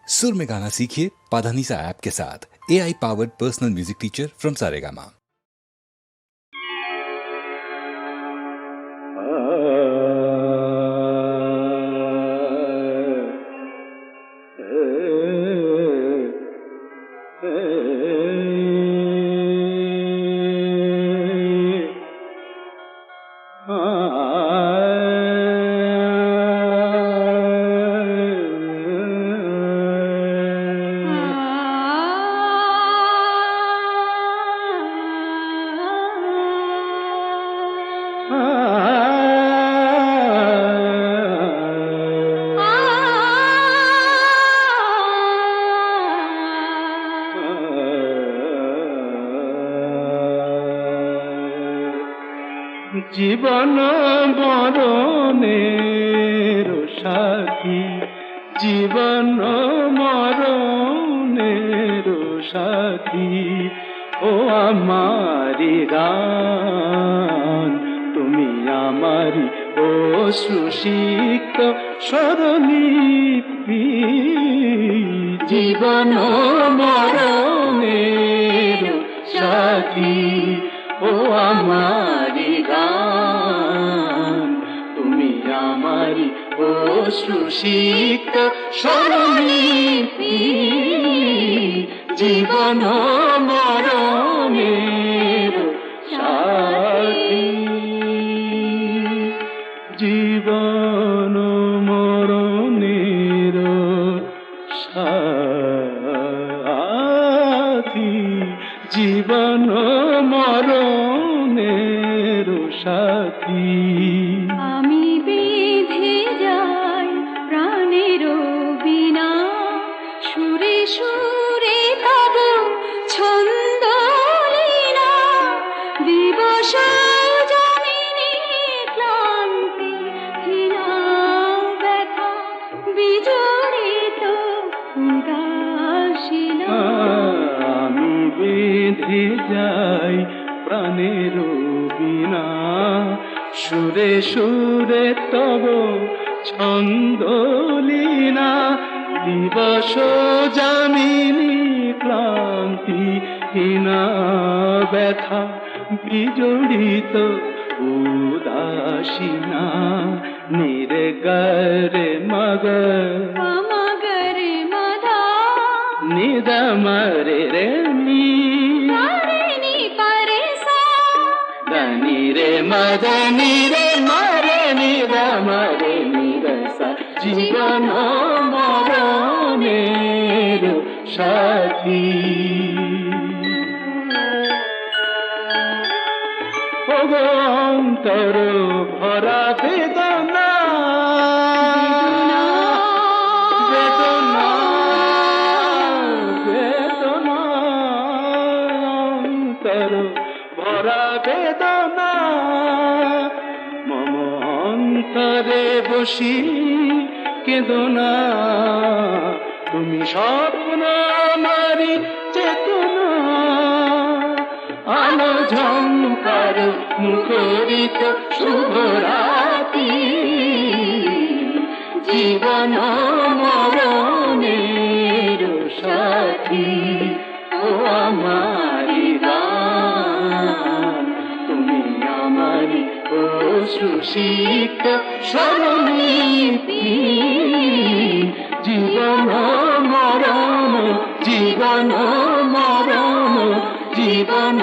सुर में गाना सीखिए पाधानीसा ऐप के साथ। AI powered personal music teacher from Saregama. জীবন মরণের সাথী, জীবন মরণের সাথী, ও আমারি গান তুমি আমারি অশ্রুসিক্ত স্বরলিপি। জীবন মরণের সাথী, ও আমারি গান তুমি আমারি অশ্রুসিক্ত স্বরলিপি। জীবন মরণের সাথী, জীবন মরণের সাথী, জীবন মরণের সাথী। আমি বেঁধে যাই প্রাণের বিনা, সুরে সুরে তব ছন্দ লীলা। দিবস জমিনে ক্লান্তি হীনা ব্যথা বিজড়িত উদাসীনা। আমি বেঁধে যাই প্রাণের বিনা, সুরে সুরে তব ছন্দ লীলা। দিবস যামিনী ক্লান্তি হীনা ব্যথা বিজড়িত উদাসীনা। নির্গরে মগর মগরে মদা নিদমরে রে নি, নি পরে সা దని রে মদনি রে মরে নিদমরে নিরসা। জীবন মরণের সাথী, অন্তর ভরা বেদনা, বেদনা বেদনা, অন্তর ভরা বেদনা। মম অন্তরে বসি কেদনা, তুমি স্বপ্ন আমারি চেতনা। আলো ঝংকার মুখরিত শুভরাতি। জীবন মরণের সাথী, ও আমারি গান তুমি আমারি অশ্রুসিক্ত স্বরলিপি। জীবন মরণ, জীবন মরণ, জীবন